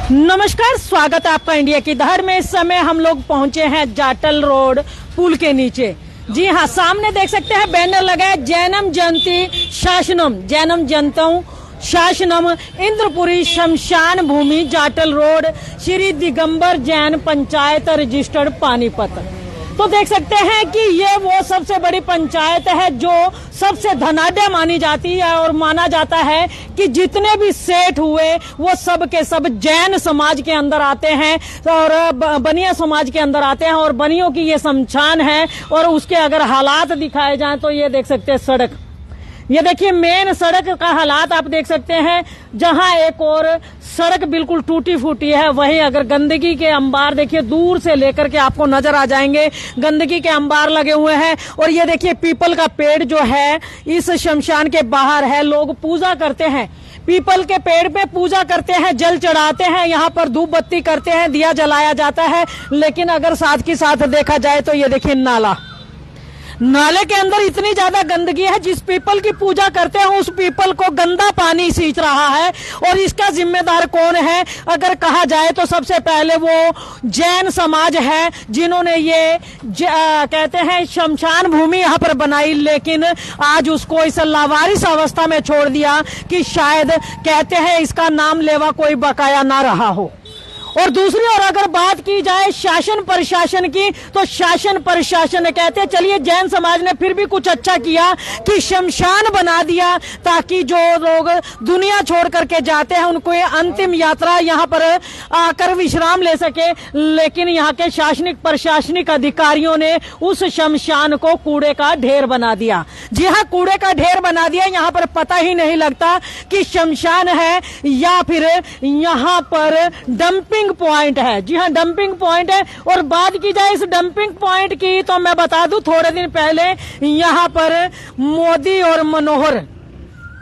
नमस्कार, स्वागत है आपका इंडिया की दहर में। इस समय हम लोग पहुंचे हैं जाटल रोड पुल के नीचे। जी हाँ, सामने देख सकते हैं बैनर लगा है जैनम जयंती शासनम, जैनम जयंतों शासनम इंद्रपुरी शमशान भूमि जाटल रोड श्री दिगंबर जैन पंचायत रजिस्टर्ड पानीपत। तो देख सकते हैं कि ये वो सबसे बड़ी पंचायत है जो सबसे धनाढ्य मानी जाती है और माना जाता है कि जितने भी सेठ हुए वो सब के सब जैन समाज के अंदर आते हैं और बनिया समाज के अंदर आते हैं और बनियों की ये शमशान है। और उसके अगर हालात दिखाए जाएं तो ये देख सकते हैं सड़क, ये देखिए मेन सड़क का हालात आप देख सकते हैं, जहां एक और सड़क बिल्कुल टूटी फूटी है, वहीं अगर गंदगी के अंबार देखिए दूर से लेकर के आपको नजर आ जाएंगे, गंदगी के अंबार लगे हुए हैं। और ये देखिए पीपल का पेड़ जो है इस शमशान के बाहर है, लोग पूजा करते हैं, पीपल के पेड़ पे पूजा करते हैं, जल चढ़ाते हैं, यहाँ पर धूप बत्ती करते हैं, दिया जलाया जाता है। लेकिन अगर साथ के साथ देखा जाए तो ये देखिए नाले के अंदर इतनी ज्यादा गंदगी है, जिस पीपल की पूजा करते हैं उस पीपल को गंदा पानी सींच रहा है। और इसका जिम्मेदार कौन है अगर कहा जाए तो सबसे पहले वो जैन समाज है, जिन्होंने ये कहते हैं शमशान भूमि यहाँ पर बनाई, लेकिन आज उसको इस लावारिस अवस्था में छोड़ दिया कि शायद कहते हैं इसका नाम लेवा कोई बकाया ना रहा हो। और दूसरी ओर अगर बात की जाए शासन प्रशासन की, तो शासन प्रशासन कहते हैं चलिए जैन समाज ने फिर भी कुछ अच्छा किया कि शमशान बना दिया, ताकि जो लोग दुनिया छोड़ करके जाते हैं उनको ये अंतिम यात्रा यहाँ पर आकर विश्राम ले सके। लेकिन यहाँ के शासनिक प्रशासनिक अधिकारियों ने उस शमशान को कूड़े का ढेर बना दिया। जी हाँ, कूड़े का ढेर बना दिया। यहाँ पर पता ही नहीं लगता कि शमशान है या फिर यहाँ पर डंपिंग पॉइंट है। जी हाँ, डंपिंग पॉइंट है। और बात की जाए इस डंपिंग पॉइंट की तो मैं बता दूं, थोड़े दिन पहले यहाँ पर मोदी और मनोहर,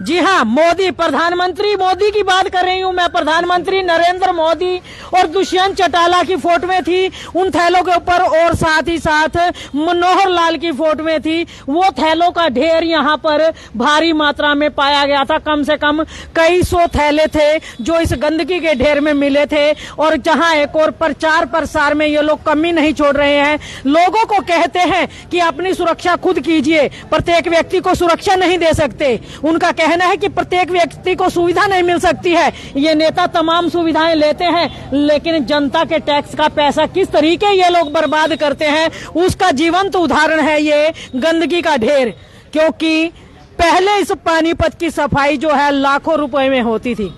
जी हाँ मोदी, प्रधानमंत्री मोदी की बात कर रही हूं मैं, प्रधानमंत्री नरेंद्र मोदी और दुष्यंत चौटाला की फोटो थी उन थैलों के ऊपर, और साथ ही साथ मनोहर लाल की फोटो थी। वो थैलों का ढेर यहाँ पर भारी मात्रा में पाया गया था, कम से कम कई सौ थैले थे जो इस गंदगी के ढेर में मिले थे। और जहां एक और प्रचार प्रसार में ये लोग कमी नहीं छोड़ रहे हैं, लोगों को कहते हैं कि अपनी सुरक्षा खुद कीजिए, प्रत्येक व्यक्ति को सुरक्षा नहीं दे सकते। उनका कहना है कि प्रत्येक व्यक्ति को सुविधा नहीं मिल सकती है। ये नेता तमाम सुविधाएं लेते हैं, लेकिन जनता के टैक्स का पैसा किस तरीके ये लोग बर्बाद करते हैं उसका जीवंत उदाहरण है ये गंदगी का ढेर। क्योंकि पहले इस पानीपत की सफाई जो है लाखों रुपए में होती थी,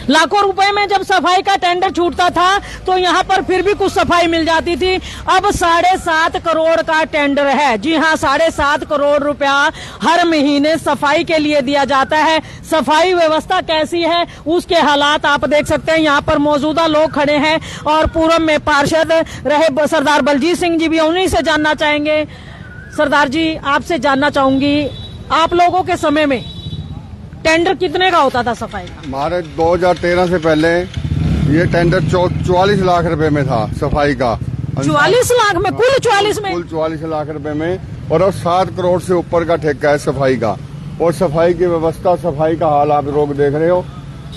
लाखों रुपए में जब सफाई का टेंडर छूटता था तो यहाँ पर फिर भी कुछ सफाई मिल जाती थी। अब 7.5 करोड़ का टेंडर है। जी हाँ, 7.5 करोड़ रुपया हर महीने सफाई के लिए दिया जाता है। सफाई व्यवस्था कैसी है उसके हालात आप देख सकते हैं। यहाँ पर मौजूदा लोग खड़े हैं और पूर्व में पार्षद रहे सरदार बलजीत सिंह जी भी, उन्हीं से जानना चाहेंगे। सरदार जी, आपसे जानना चाहूंगी, आप लोगों के समय में टेंडर कितने का होता था सफाई का? हमारे 2013 से पहले ये टेंडर 44 लाख रुपए में था सफाई का। 44 लाख में? कुल 44 में? कुल 44 लाख रुपए में। और अब 7 करोड़ से ऊपर का ठेका है सफाई का। और सफाई की व्यवस्था, सफाई का हाल आप लोग देख रहे हो।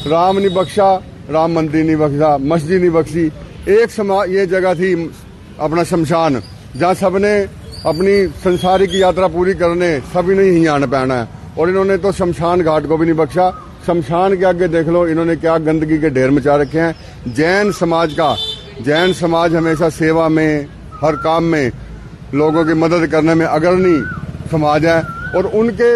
राम नहीं बख्शा, राम मंदिर नहीं बख्शा, मस्जिद नहीं बख्शी। एक समाज ये जगह थी अपना शमशान, जहाँ सबने अपनी संसारिक यात्रा पूरी करने सभी ने यहीं आना पहना है। और इन्होंने तो शमशान घाट को भी नहीं बख्शा। शमशान के आगे देख लो इन्होंने क्या गंदगी के ढेर मचा रखे हैं। जैन समाज हमेशा सेवा में, हर काम में, लोगों की मदद करने में अग्रणी समाज है। और उनके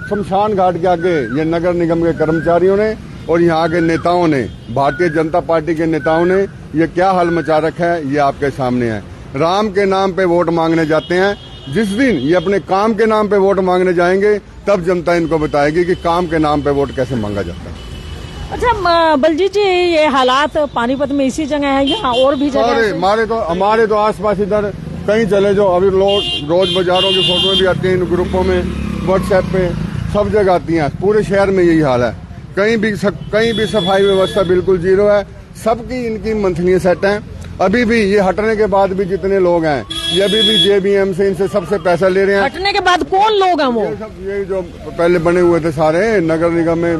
शमशान घाट के आगे ये नगर निगम के कर्मचारियों ने और यहाँ के नेताओं ने, भारतीय जनता पार्टी के नेताओं ने ये क्या हाल मचा रखा है ये आपके सामने है। राम के नाम पे वोट मांगने जाते हैं, जिस दिन ये अपने काम के नाम पे वोट मांगने जाएंगे तब जनता इनको बताएगी कि काम के नाम पे वोट कैसे मांगा जाता है। अच्छा बलजीत जी, ये हालात पानीपत में इसी जगह है या और भी जगह? हमारे तो आसपास इधर कहीं चले जो, अभी लोग रोज बाजारों की फोटो भी आती है इन ग्रुपों में, व्हाट्सएप पे सब जगह आती हैं। पूरे शहर में यही हाल है। कहीं भी सफाई व्यवस्था बिल्कुल जीरो है। सबकी इनकी मंथली सेट है। अभी भी ये हटने के बाद भी जितने लोग हैं ये अभी भी जेबीएम से इनसे सबसे पैसा ले रहे हैं। हटने के बाद कौन लोग हैं वो? ये जो पहले बने हुए थे सारे नगर निगम में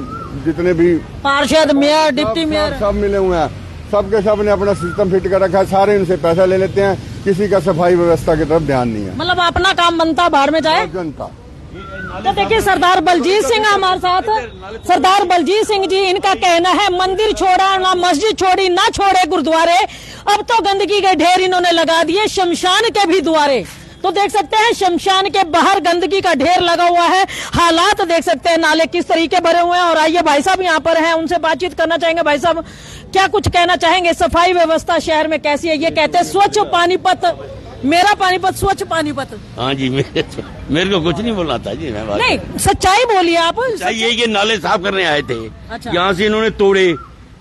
जितने भी पार्षद, मेयर, डिप्टी मेयर, सब मिले हुए हैं, सबके सब ने अपना सिस्टम फिट कर रखा है, सारे इनसे पैसा ले लेते हैं, किसी का सफाई व्यवस्था की तरफ ध्यान नहीं है। मतलब अपना काम बनता बाहर में जाए। जनता तो देखिए सरदार बलजीत सिंह हमारे साथ, सरदार बलजीत सिंह जी, इनका कहना है मंदिर छोड़ा ना मस्जिद छोड़ी ना छोड़े गुरुद्वारे, अब तो गंदगी के ढेर इन्होंने लगा दिए शमशान के भी द्वारे। तो देख सकते हैं शमशान के बाहर गंदगी का ढेर लगा हुआ है, हालात देख सकते हैं नाले किस तरीके भरे हुए हैं। और आइए भाई साहब यहाँ पर हैं, उनसे बातचीत करना चाहेंगे। भाई साहब क्या कुछ कहना चाहेंगे, सफाई व्यवस्था शहर में कैसी है? ये कहते हैं स्वच्छ पानीपत, मेरा पानीपत स्वच्छ पानीपत। हाँ जी, मेरे को कुछ नहीं बोलना था जी। मैं बात नहीं, सच्चाई बोलिए आप। चाहिए कि नाले साफ करने आए थे, अच्छा। यहाँ से इन्होंने तोड़े,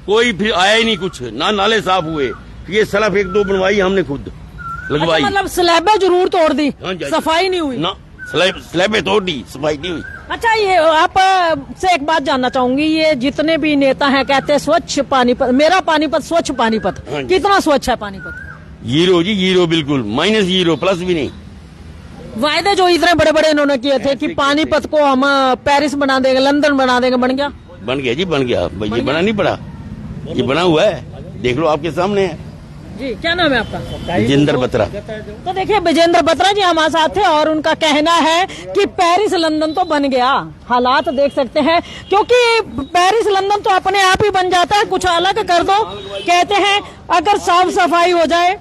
कोई फिर आया ही नहीं, कुछ ना नाले साफ हुए। ये सड़क एक दो बनवाई हमने खुद लगवाई। अच्छा, मतलब स्लैबें जरूर तोड़ दी, हाँ जी, सफाई नहीं हुई ना, स्लैबें तोड़ दी, सफाई नहीं हुई। अच्छा, ये आप से एक बात जानना चाहूंगी, ये जितने भी नेता हैं कहते हैं स्वच्छ पानीपत, मेरा पानीपत स्वच्छ पानीपत, हाँ जी। कितना स्वच्छ है पानीपत? जीरो जी, जीरो, बिल्कुल माइनस जीरो, प्लस भी नहीं। वायदे जो इतने बड़े बड़े इन्होंने किए थे कि पानीपत को हम पेरिस बना देंगे, लंदन बना देंगे, बन गया? बन गया जी, बन गया। ये बना नहीं पड़ा, ये बना हुआ है, देख लो आपके सामने है। जी, क्या नाम है आपका? जिंदर बत्रा। तो देखिए विजेंद्र बत्रा जी हमारे साथ थे और उनका कहना है कि पेरिस लंदन तो बन गया। हालात देख सकते हैं, क्योंकि पेरिस लंदन तो अपने आप ही बन जाता है, कुछ अलग कर दो। कहते हैं अगर साफ सफाई हो जाए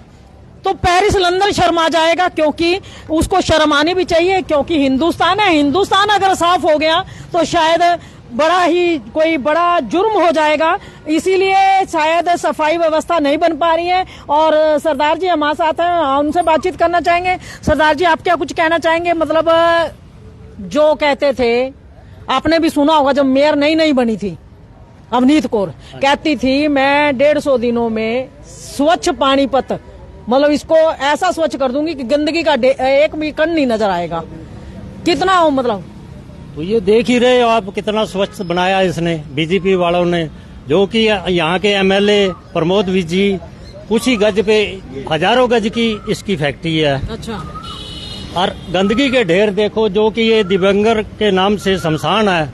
तो पेरिस लंदन शर्मा जाएगा, क्योंकि उसको शर्म आनी भी चाहिए, क्योंकि हिंदुस्तान है। हिंदुस्तान अगर साफ हो गया तो शायद बड़ा ही कोई बड़ा जुर्म हो जाएगा, इसीलिए शायद सफाई व्यवस्था नहीं बन पा रही है। और सरदार जी हमारे साथ हैं, उनसे बातचीत करना चाहेंगे। सरदार जी आप क्या कुछ कहना चाहेंगे? मतलब जो कहते थे, आपने भी सुना होगा, जब मेयर नई बनी थी अवनीत कौर, कहती थी मैं 150 दिनों में स्वच्छ पानीपत, मतलब इसको ऐसा स्वच्छ कर दूंगी कि गंदगी का एक भी कण नहीं नजर आएगा। कितना हो मतलब? तो ये देख ही रहे हो आप, कितना स्वच्छ बनाया इसने बीजेपी वालों ने, जो कि यहाँ के एमएलए प्रमोद विज जी, कुछ ही गज पे हजारों गज की इसकी फैक्ट्री है। अच्छा। और गंदगी के ढेर देखो, जो कि ये दिवंगर के नाम से शमशान है।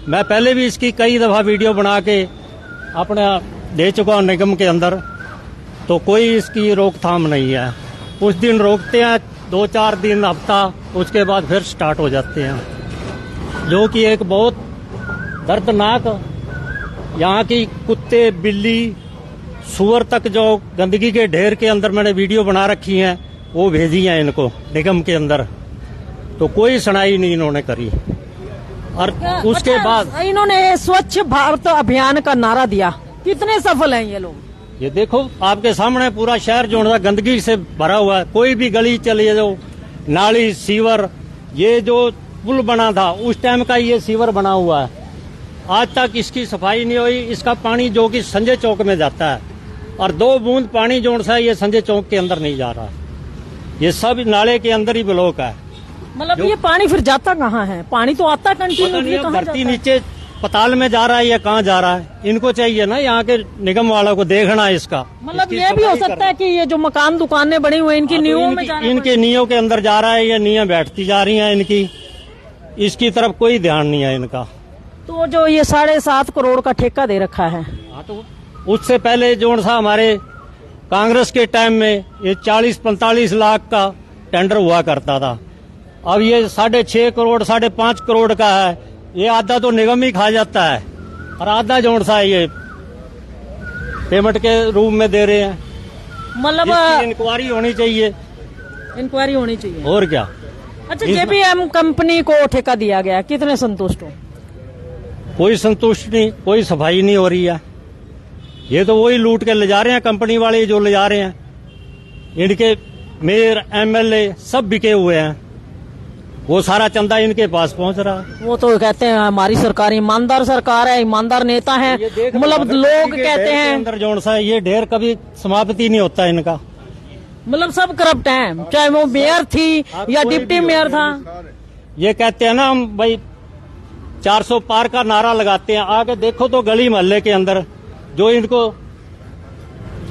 मैं पहले भी इसकी कई दफा वीडियो बना के अपना दे चुका हूँ निगम के अंदर, तो कोई इसकी रोकथाम नहीं है। कुछ दिन रोकते हैं, 2-4 दिन, हफ्ता, उसके बाद फिर स्टार्ट हो जाते हैं, जो कि एक बहुत दर्दनाक, यहाँ की कुत्ते, बिल्ली, सुअर तक जो गंदगी के ढेर के अंदर मैंने वीडियो बना रखी हैं, वो भेजी हैं इनको निगम के अंदर, तो कोई सुनाई नहीं इन्होंने करी। और उसके अच्छा, बाद इन्होंने स्वच्छ भारत अभियान का नारा दिया, कितने सफल हैं ये लोग? ये देखो आपके सामने पूरा शहर जो है गंदगी से भरा हुआ है। कोई भी गली चलिए जाओ, नाली, सीवर, ये जो पुल बना था उस टाइम का ये सीवर बना हुआ है, आज तक इसकी सफाई नहीं हुई। इसका पानी जो कि संजय चौक में जाता है, और 2 बूंद पानी जो सा ये संजय चौक के अंदर नहीं जा रहा, ये सब नाले के अंदर ही ब्लॉक है। मतलब ये पानी फिर जाता कहाँ है? पानी तो आता कंटिन्यू, धरती नीचे पताल में जा रहा है या कहाँ जा रहा है? इनको चाहिए ना यहाँ के निगम वालों को देखना इसका। मतलब ये भी हो सकता है कि ये जो मकान दुकानें बनी हुई इनकी नींवों में जाना इनके नींवों के अंदर जा रहा है या नींवें बैठती जा रही हैं इनकी, इसकी तरफ कोई ध्यान नहीं है इनका। तो जो ये 7.5 करोड़ का ठेका दे रखा है, हाँ, तो उससे पहले जो सा हमारे कांग्रेस के टाइम में ये 40-45 लाख का टेंडर हुआ करता था। अब ये 6.5 करोड़ 5.5 करोड़ का है। ये आधा तो निगम ही खा जाता है, और आधा जो सा ये पेमेंट के रूप में दे रहे हैं। मतलब इंक्वायरी होनी चाहिए, इंक्वायरी होनी चाहिए। और क्या। अच्छा, जेबीएम कंपनी को ठेका दिया गया, कितने संतुष्ट हो? कोई संतुष्ट नहीं, कोई सफाई नहीं हो रही है। ये तो वही लूट के ले जा रहे हैं, कंपनी वाले जो ले जा रहे हैं। इनके मेयर, एमएलए सब बिके हुए हैं, वो सारा चंदा इनके पास पहुंच रहा है। वो तो कहते हैं हमारी सरकार ईमानदार सरकार है, ईमानदार नेता है, मतलब लोग कहते हैं अंदर जो सा ये ढेर कभी समाप्ति नहीं होता इनका। मतलब सब करप्ट हैं, चाहे वो मेयर थी या डिप्टी मेयर था। ये कहते हैं ना हम भाई 400 पार का नारा लगाते हैं, आगे देखो तो गली मोहल्ले के अंदर जो इनको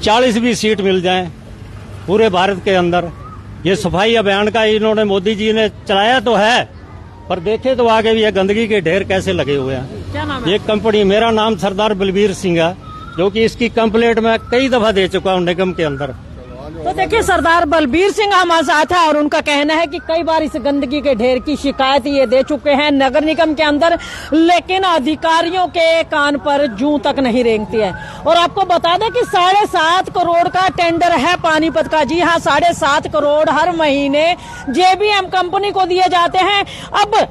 40 भी सीट मिल जाए पूरे भारत के अंदर। ये सफाई अभियान का इन्होंने मोदी जी ने चलाया तो है, पर देखे तो आगे भी ये गंदगी के ढेर कैसे लगे हुए हैं। क्या नाम है? ये कंपनी, मेरा नाम सरदार बलबीर सिंह है, जो कि इसकी कंप्लेंट मैं कई दफा दे चुका हूँ निगम के अंदर। तो देखिए सरदार बलबीर सिंह हमारे साथ है और उनका कहना है कि कई बार इस गंदगी के ढेर की शिकायत ये दे चुके हैं नगर निगम के अंदर, लेकिन अधिकारियों के कान पर जूं तक नहीं रेंगती है। और आपको बता दें कि 7.5 करोड़ का टेंडर है पानीपत का। जी हाँ, 7.5 करोड़ हर महीने जेबीएम कंपनी को दिए जाते हैं। अब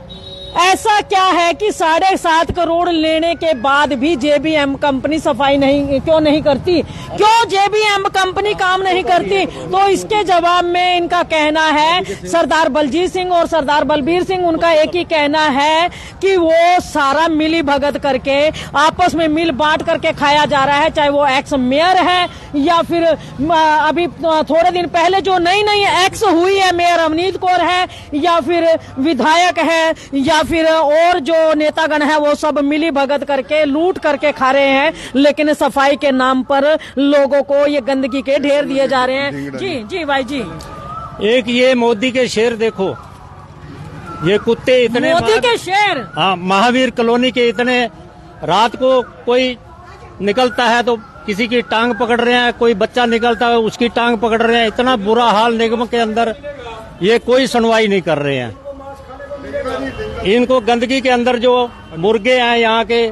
ऐसा क्या है कि 7.5 करोड़ लेने के बाद भी जेबीएम कंपनी सफाई क्यों नहीं करती, क्यों जेबीएम कंपनी काम नहीं करती? तो इसके जवाब में इनका कहना है, सरदार बलजीत सिंह और सरदार बलबीर सिंह, उनका एक ही कहना है कि वो सारा मिली भगत करके आपस में मिल बांट करके खाया जा रहा है। चाहे वो एक्स मेयर है या फिर अभी थोड़े दिन पहले जो नई एक्स हुई है मेयर अवनीत कौर है, या फिर विधायक है, या फिर और जो नेतागण है, वो सब मिली भगत करके लूट करके खा रहे हैं। लेकिन सफाई के नाम पर लोगों को ये गंदगी के ढेर दिए जा रहे हैं। जी जी भाई जी, एक ये मोदी के शेर देखो, ये कुत्ते इतने मोदी के शेर, हाँ, महावीर कॉलोनी के इतने, रात को कोई निकलता है तो किसी की टांग पकड़ रहे हैं, कोई बच्चा निकलता है उसकी टांग पकड़ रहे हैं। इतना बुरा हाल निगम के अंदर, ये कोई सुनवाई नहीं कर रहे हैं। इनको गंदगी के अंदर जो मुर्गे हैं यहाँ के,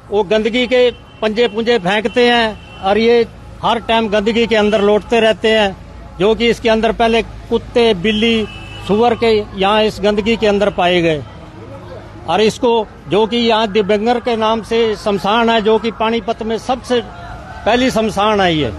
वो गंदगी के पंजे पुंजे फेंकते हैं और ये हर टाइम गंदगी के अंदर लौटते रहते हैं, जो कि इसके अंदर पहले कुत्ते, बिल्ली, सुअर के यहाँ इस गंदगी के अंदर पाए गए। और इसको, जो कि यहाँ दिव्यांगर के नाम से शमशान है, जो कि पानीपत में सबसे पहली शमशान है ये,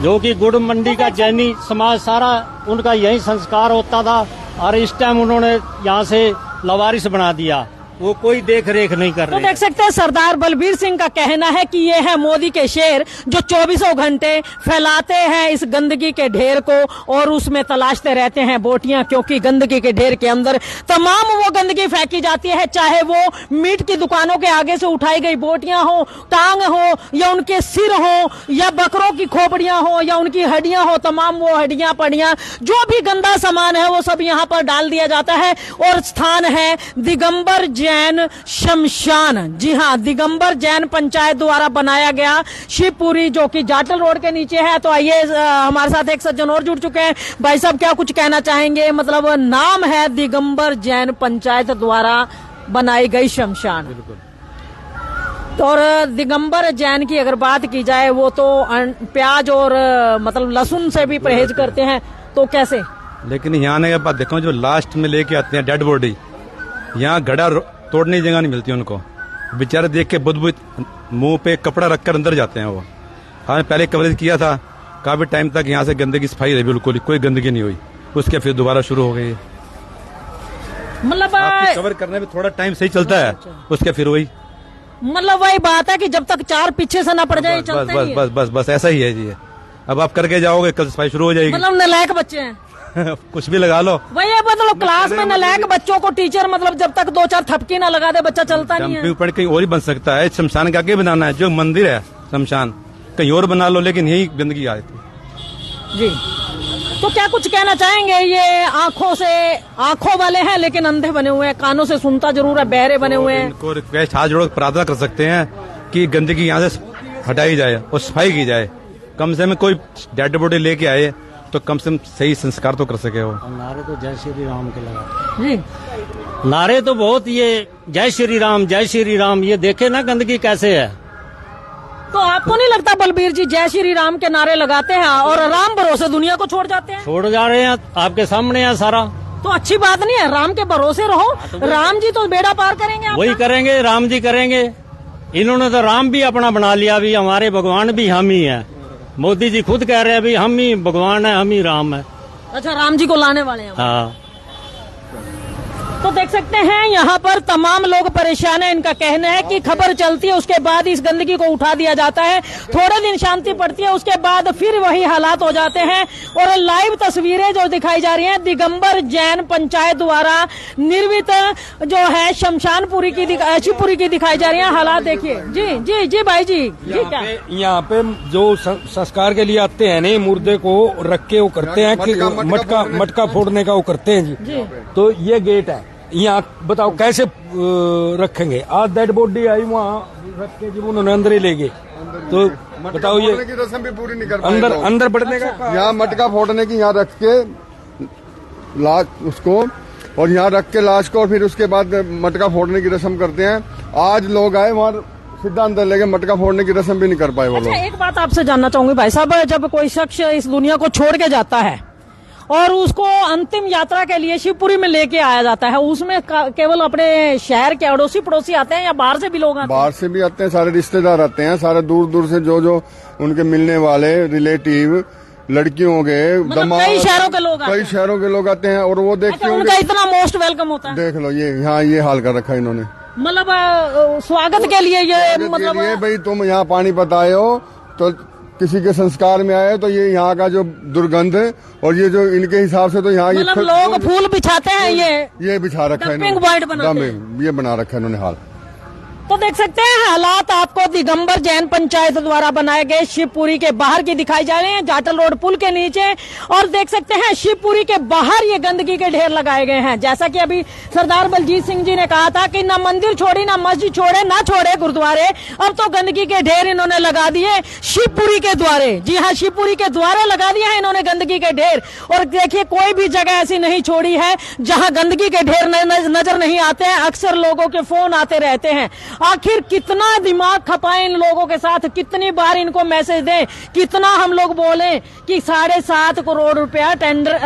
जो कि गुड़ मंडी का जैनी समाज सारा उनका यही संस्कार होता था, और इस टाइम उन्होंने यहाँ से लवारिस बना दिया। वो कोई देख रेख नहीं कर तो रहे। देख सकते हैं सरदार बलबीर सिंह का कहना है कि ये है मोदी के शेर, जो 24 घंटे फैलाते हैं इस गंदगी के ढेर को और उसमें तलाशते रहते हैं बोटियां, क्योंकि गंदगी के ढेर के अंदर तमाम वो गंदगी फेंकी जाती है, चाहे वो मीट की दुकानों के आगे से उठाई गई बोटियां हो, टांग हो, या उनके सिर हो, या बकरों की खोपड़ियां हो, या उनकी हड्डियां हो, तमाम वो हड्डियां पड़ियां जो भी गंदा सामान है वो सब यहाँ पर डाल दिया जाता है। और स्थान है दिगंबर जैन शमशान। जी हाँ, दिगंबर जैन पंचायत द्वारा बनाया गया शिवपुरी, जो कि जाटल रोड के नीचे है। तो आइए, हमारे साथ एक सज्जन और जुड़ चुके हैं। भाई साहब, क्या कुछ कहना चाहेंगे? मतलब नाम है दिगंबर जैन पंचायत द्वारा बनाई गई शमशान। तो और दिगंबर जैन की अगर बात की जाए, वो तो प्याज और मतलब लहसुन से भी परहेज करते हैं, तो कैसे? लेकिन यहाँ आने के बाद देखो, जो लास्ट में लेके आते हैं डेड बॉडी, यहाँ गड़ा तोड़ने की जगह नहीं मिलती उनको। बेचारे देख के बुद्ध मुंह पे कपड़ा रखकर अंदर जाते हैं वो। हाँ, पहले कवरेज किया था, काफी टाइम तक यहाँ से गंदगी सफाई रही, बिल्कुल कोई गंदगी नहीं हुई। उसके फिर दोबारा शुरू हो गई। मतलब कवर करने में थोड़ा टाइम सही चलता है, उसके फिर वही, मतलब वही बात है कि जब तक चार पीछे से ना पड़ जाए, बस बस बस बस बस ऐसा ही है जी। अब आप करके जाओगे, कल सफाई शुरू हो जाएगी। मतलब नलायक बच्चे हैं। कुछ भी लगा लो। वही है, मतलब क्लास में नलायक बच्चों को टीचर मतलब जब तक 2-4 थपकी ना लगा दे, बच्चा चलता नहीं है। ऊपर कहीं और ही बन सकता है। शमशान का आगे बनाना है, जो मंदिर है शमशान कहीं और बना लो, लेकिन यही गंदगी आ रही थी जी। तो क्या कुछ कहना चाहेंगे? ये आंखों वाले हैं लेकिन अंधे बने हुए हैं, कानों से सुनता जरूर है, बहरे बने हुए हैं। इनको रिक्वेस्ट हाथ जोड़ प्रार्थना कर सकते हैं कि गंदगी यहाँ से हटाई जाए और सफाई की जाए। कम से कम कोई डेड बॉडी लेके आए तो कम से कम सही संस्कार तो कर सके वो। नारे तो जय श्री राम के लगा जी, नारे तो बहुत, ये जय श्री राम, जय श्री राम। ये देखे ना गंदगी कैसे है। तो आपको नहीं लगता बलबीर जी जय श्री राम के नारे लगाते हैं और राम भरोसे दुनिया को छोड़ जाते हैं? छोड़ जा रहे हैं, आपके सामने है सारा। तो अच्छी बात नहीं है, राम के भरोसे रहो। राम जी तो बेड़ा पार करेंगे आपका। वही करेंगे, राम जी करेंगे। इन्होंने तो राम भी अपना बना लिया, भी हमारे भगवान भी हम ही है। मोदी जी खुद कह रहे हैं भी हम ही भगवान है, हम ही राम है। अच्छा, राम जी को लाने वाले हैं। हाँ, तो देख सकते हैं यहाँ पर तमाम लोग परेशान हैं। इनका कहना है कि खबर चलती है, उसके बाद इस गंदगी को उठा दिया जाता है, थोड़े दिन शांति पड़ती है, उसके बाद फिर वही हालात हो जाते हैं। और लाइव तस्वीरें जो दिखाई जा रही हैं, दिगंबर जैन पंचायत द्वारा निर्मित जो है शमशानपुरी की शिवपुरी की दिखाई जा रही है। हालात देखिए। जी जी जी भाई जी, जी क्या यहाँ पे जो संस्कार के लिए आते हैं नहीं, मुर्दे को रख के वो करते हैं कि मटका फोड़ने का वो करते हैं जी। तो ये गेट है, यहाँ बताओ कैसे रखेंगे। आज डेड बॉडी आई वहाँ रख के जब उन्होंने अंदर ही ले गए तो बताओ ये फोड़ने की रस्म भी पूरी नहीं कर पाए अंदर लोग। अंदर बढ़ने का यहाँ मटका फोड़ने की यहाँ रख के लाश उसको और यहाँ रख के लाश को और फिर उसके बाद मटका फोड़ने की रस्म करते हैं। आज लोग आए वहाँ सीधा अंदर लेके मटका फोड़ने की रस्म भी नहीं कर पाए वो अच्छा, लोग। एक बात आपसे जानना चाहूंगी भाई साहब, जब कोई शख्स इस दुनिया को छोड़ के जाता है और उसको अंतिम यात्रा के लिए शिवपुरी में लेके आया जाता है, उसमें केवल अपने शहर के अड़ोसी पड़ोसी आते हैं या बाहर से भी लोग आते हैं? बाहर से भी आते हैं, सारे रिश्तेदार आते हैं, सारे दूर दूर से जो उनके मिलने वाले रिलेटिव लड़कियों के मतलब कई शहरों के लोग आते कई हैं। शहरों के लोग आते हैं और वो देखते अच्छा, उनका इतना मोस्ट वेलकम होता है। देख लो ये यहाँ ये हाल कर रखा है इन्होंने। मतलब स्वागत के लिए ये मतलब ये भाई तुम यहाँ पानीपत आए हो तो किसी के संस्कार में आए हो तो ये यहाँ का जो दुर्गंध है और ये जो इनके हिसाब से तो यहाँ मतलब लोग फूल बिछाते हैं, ये बिछा रखा है डंपिंग पॉइंट बनाते हैं। ये बना रखा है इन्होंने हाल। तो देख सकते हैं हालात आपको दिगंबर जैन पंचायत द्वारा बनाए गए शिवपुरी के बाहर की दिखाई जा रहे हैं, जाटल रोड पुल के नीचे। और देख सकते हैं शिवपुरी के बाहर ये गंदगी के ढेर लगाए गए हैं। जैसा कि अभी सरदार बलजीत सिंह जी ने कहा था कि ना मंदिर छोड़ी, ना मस्जिद छोड़े, ना छोड़े गुरुद्वारे, अब तो गंदगी के ढेर इन्होंने लगा दिए शिवपुरी के द्वारे। जी हाँ, शिवपुरी के द्वारे लगा दिए हैं इन्होंने गंदगी के ढेर। और देखिए कोई भी जगह ऐसी नहीं छोड़ी है जहां गंदगी के ढेर नजर नहीं आते हैं। अक्सर लोगों के फोन आते रहते हैं। आखिर कितना दिमाग खपाएं इन लोगों के साथ, कितनी बार इनको मैसेज दें, कितना हम लोग बोले कि 7.5 करोड़ रुपया टेंडर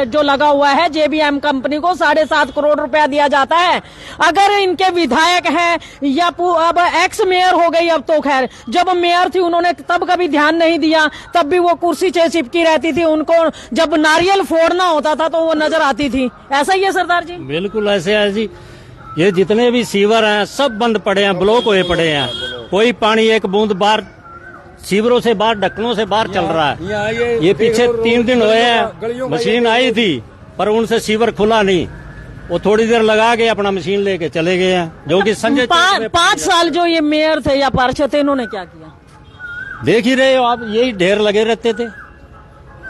जो लगा हुआ है जेबीएम कंपनी को 7.5 करोड़ रुपया दिया जाता है। अगर इनके विधायक हैं या अब एक्स मेयर हो गई, अब तो खैर जब मेयर थी उन्होंने तब कभी ध्यान नहीं दिया, तब भी वो कुर्सी से चिपकी रहती थी, उनको जब नारियल फोड़ना होता था तो वो नजर आती थी। ऐसा ही है सरदार जी? बिल्कुल ऐसे है जी। ये जितने भी सीवर हैं सब बंद पड़े हैं, ब्लॉक हुए पड़े हैं। कोई पानी एक बूंद बाहर सीवरों से बाहर, ढक्कनों से बाहर चल रहा है। ये पीछे 3 दिन हुए हैं, मशीन आई थी पर उनसे सीवर खुला नहीं। वो थोड़ी देर लगा के अपना मशीन लेके चले गए हैं, जो कि संजय 5 साल जो ये मेयर थे या पार्षद थे, इन्होंने क्या किया? देख ही रहे हो आप, यही ढेर लगे रहते थे।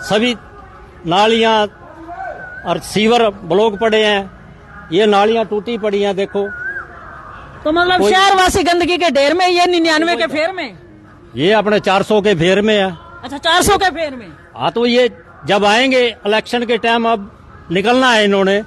सभी नालियां और सीवर ब्लॉक पड़े हैं, ये नालियां टूटी पड़ी हैं देखो। तो मतलब शहरवासी गंदगी के ढेर में, ये 99 के फेर में, ये अपने 400 के फेर में है। अच्छा 400 के फेर में। हाँ तो ये जब आएंगे इलेक्शन के टाइम, अब निकलना है इन्होंने,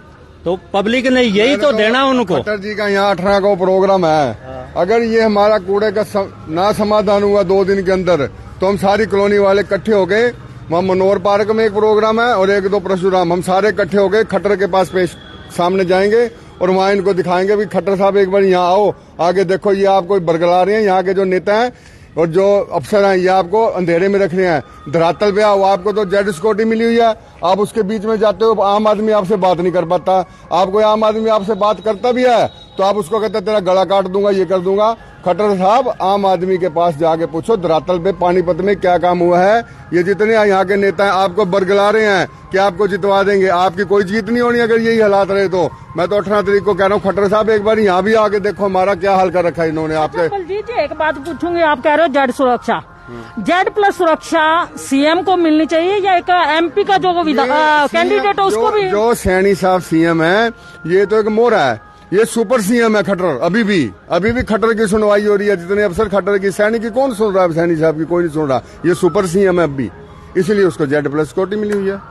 तो पब्लिक ने यही तो देना उनको। खट्टर जी का यहाँ 18 को प्रोग्राम है। अगर ये हमारा कूड़े का ना समाधान हुआ 2 दिन के अंदर तो हम सारी कॉलोनी वाले इकट्ठे हो गए। वहाँ मनोहर पार्क में एक प्रोग्राम है और 1-2 परशुराम, हम सारे इकट्ठे हो गए खट्टर के पास पेश सामने जाएंगे और वहाँ इनको दिखाएंगे भी खट्टर साहब एक बार यहाँ आओ, आगे देखो ये आपको बरगला रहे हैं, यहाँ के जो नेता हैं और जो अफसर हैं ये आपको अंधेरे में रख रहे हैं। धरातल पे आओ, आपको तो जेड सिक्योरिटी मिली हुई है, आप उसके बीच में जाते हो, आम आदमी आपसे बात नहीं कर पाता। आपको आम आदमी आपसे बात करता भी है तो आप उसको कहते तेरा गला काट दूंगा, ये कर दूंगा। खट्टर साहब आम आदमी के पास जाके पूछो धरातल पे पानीपत में क्या काम हुआ है। ये जितने यहाँ के नेता हैं आपको बरगला रहे हैं कि आपको जितवा देंगे, आपकी कोई जीत नहीं होनी अगर यही हालात रहे तो। मैं तो 18 तारीख को कह रहा हूँ खट्टर साहब एक बार यहाँ भी आके देखो हमारा क्या हाल कर रखा है इन्होंने आपके। बलजीत जी एक बात पूछूंगी, आप कह रहे हो जेड सुरक्षा, जेड+ सुरक्षा सीएम को मिलनी चाहिए या एक एमपी का जो कैंडिडेट है उसको भी? जो सैनी साहब सीएम है ये तो एक मोहरा है, ये सुपर सीएम है खट्टर। अभी भी खट्टर की सुनवाई हो रही है, जितने अफसर खट्टर की, सैनी की कौन सुन रहा है? सैनी साहब की कोई नहीं सुन रहा। ये सुपर सीएम है अभी, इसलिए उसको जेड+ सिक्योरिटी मिली हुई है।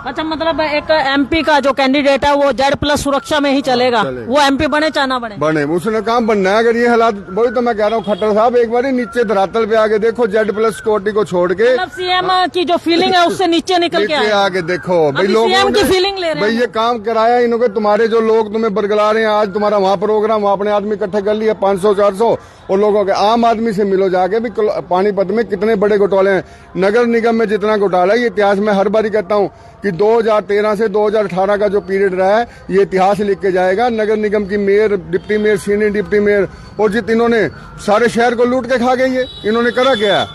अच्छा मतलब एक एमपी का जो कैंडिडेट है वो जेड+ सुरक्षा में ही चलेगा, वो एमपी बने चाहे ना बने उसने काम बनना है। अगर ये हालात, वही तो मैं कह रहा हूँ खट्टर साहब एक बार नीचे धरातल पे आके देखो, जेड+ सिक्योरिटी को छोड़ के मतलब सीएम की जो फीलिंग है उससे नीचे निकल के आके देखो भाई, लोग सीएम की फीलिंग ले रहे हैं भाई। ये काम कराया इन्होंने, तुम्हारे जो लोग तुम्हें बरगला रहे हैं, आज तुम्हारा वहाँ प्रोग्राम, वहाँ अपने आदमी इकट्ठे कर लिए 500-400 और लोगों के। आम आदमी से मिलो जाके भी पानीपत में कितने बड़े घोटाले हैं, नगर निगम में जितना घोटाला है, ये इतिहास में हर बार कहता हूँ कि 2013 से 2018 का जो पीरियड रहा है ये इतिहास लिख के जाएगा। नगर निगम की mayor, deputy mayor, senior deputy mayor और इन्होंने सारे शहर को लूट के खा गई है। इन्होंने करा क्या?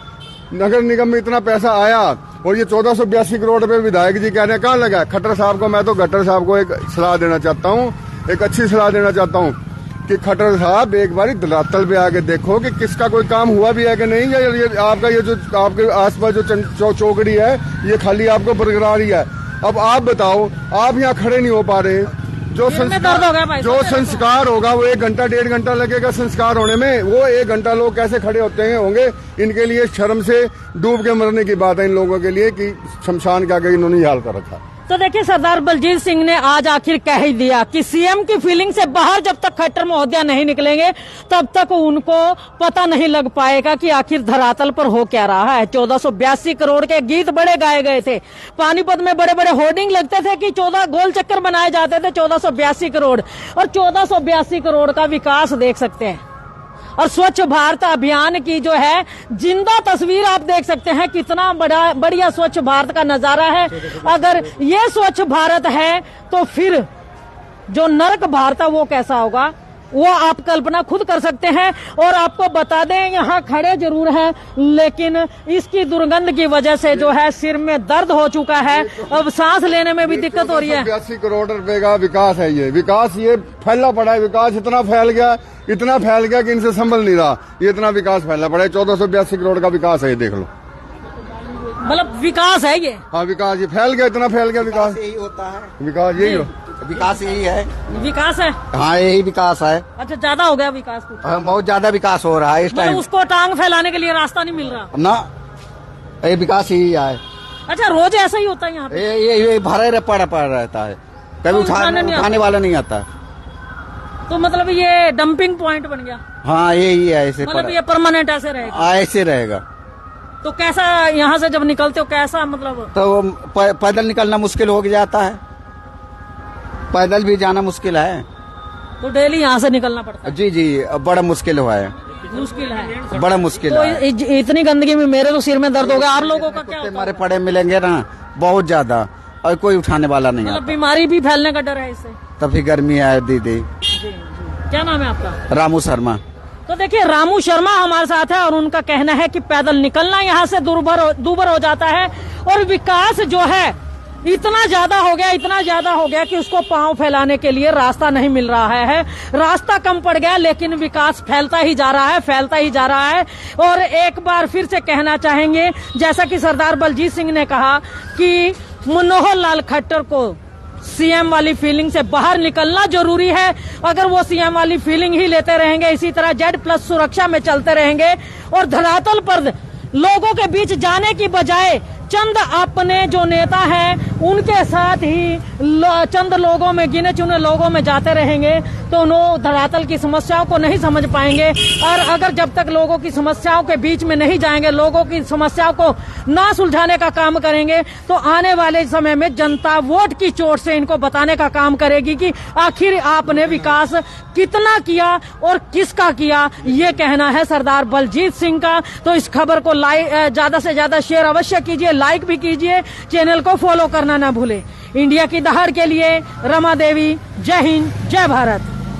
नगर निगम में इतना पैसा आया और ये 1482 करोड़ रुपए विधायक जी कह रहे हैं कहाँ लगा? खट्टर साहब को, मैं तो खट्टर साहब को एक सलाह देना चाहता हूँ, एक अच्छी सलाह देना चाहता हूँ कि खट्टर साहब एक बार धरातल पे आके देखो कि किसका कोई काम हुआ भी है कि नहीं, या ये आपका ये जो आपके आसपास जो चौकड़ी है ये खाली आपको बरकरार ही है। अब आप बताओ, आप यहाँ खड़े नहीं हो पा रहे, सिर में दर्द हो गया भाई जो संस्कार होगा वो 1 घंटा 1.5 घंटा लगेगा संस्कार होने में। वो 1 घंटा लोग कैसे खड़े होंगे। इनके लिए शर्म से डूब के मरने की बात है इन लोगों के लिए कि शमशान के आगे इन्होंने हाल कर रखा। तो देखिए सरदार बलजीत सिंह ने आज आखिर कह ही दिया कि सीएम की फीलिंग से बाहर जब तक खट्टर महोदय नहीं निकलेंगे तब तक उनको पता नहीं लग पाएगा कि आखिर धरातल पर हो क्या रहा है। 1482 करोड़ के गीत बड़े गाए गए थे, पानीपत में बड़े बड़े होर्डिंग लगते थे कि 14 गोल चक्कर बनाए जाते थे 1482 करोड़, और 1482 करोड़ का विकास देख सकते हैं। और स्वच्छ भारत अभियान की जो है जिंदा तस्वीर आप देख सकते हैं, कितना बढ़िया स्वच्छ भारत का नजारा है। अगर ये स्वच्छ भारत है तो फिर जो नरक भारत है वो कैसा होगा, वो आप कल्पना खुद कर सकते हैं। और आपको बता दें यहाँ खड़े जरूर हैं, लेकिन इसकी दुर्गंध की वजह से जो है सिर में दर्द हो चुका है, अब सांस लेने में भी दिक्कत हो रही है। 82 करोड़ रुपए का विकास है ये विकास, ये फैला पड़ा है। विकास इतना फैल गया कि इनसे संभल नहीं रहा। ये इतना विकास फैला पड़ा है, 1482 करोड़ का विकास है, ये देख लो। मतलब विकास है ये? हाँ विकास, ये फैल गया, इतना फैल गया विकास। यही होता है, विकास यही हो, विकास यही है। विकास है? हाँ यही विकास है। अच्छा, ज्यादा हो गया विकास कुछ? हाँ, बहुत ज्यादा विकास हो रहा है इस मतलब टाइम। उसको टांग फैलाने के लिए रास्ता नहीं मिल रहा ना, ये विकास यही है। अच्छा, रोज ऐसा ही होता है यहाँ पे? ये भरे पड़ा रहता है, कभी उठाने वाला नहीं आता। तो मतलब ये डंपिंग पॉइंट बन गया? हाँ यही है, ऐसे मतलब ये परमानेंट ऐसे रहेगा? ऐसे रहेगा। तो कैसा यहाँ से जब निकलते हो कैसा मतलब? तो पैदल निकलना मुश्किल हो जाता है, पैदल भी जाना मुश्किल है। तो डेली यहाँ से निकलना पड़ता है? जी बड़ा मुश्किल हुआ है, मुश्किल है, बड़ा मुश्किल तो है। इतनी गंदगी में मेरे तो सिर में दर्द हो गया, आप लोगों का क्या होता है? हमारे पड़े मिलेंगे ना बहुत ज्यादा, और कोई उठाने वाला नहीं मतलब आता। बीमारी भी फैलने का डर है इससे? तभी गर्मी है दीदी। जी। क्या नाम है आपका? रामू शर्मा। तो देखिए रामू शर्मा हमारे साथ है और उनका कहना है कि पैदल निकलना यहाँ से दूभर हो जाता है, और विकास जो है इतना ज्यादा हो गया कि उसको पांव फैलाने के लिए रास्ता नहीं मिल रहा है। रास्ता कम पड़ गया, लेकिन विकास फैलता ही जा रहा है। और एक बार फिर से कहना चाहेंगे, जैसा कि सरदार बलजीत सिंह ने कहा कि मनोहर लाल खट्टर को सीएम वाली फीलिंग से बाहर निकलना जरूरी है। अगर वो सीएम वाली फीलिंग ही लेते रहेंगे, इसी तरह Z+ सुरक्षा में चलते रहेंगे और धरातल पर लोगों के बीच जाने की बजाय चंद अपने जो नेता हैं उनके साथ ही चंद लोगों में, गिने चुने लोगों में जाते रहेंगे, तो उन्होंने धरातल की समस्याओं को नहीं समझ पाएंगे। और अगर जब तक लोगों की समस्याओं के बीच में नहीं जाएंगे, लोगों की समस्याओं को ना सुलझाने का काम करेंगे, तो आने वाले समय में जनता वोट की चोट से इनको बताने का काम करेगी कि आखिर आपने विकास कितना किया और किसका किया। ये कहना है सरदार बलजीत सिंह का। तो इस खबर को ज्यादा से ज्यादा शेयर अवश्य कीजिए, लाइक भी कीजिए, चैनल को फॉलो करना ना भूले। इंडिया की दहाड़ के लिए रमा देवी, जय हिंद, जय भारत।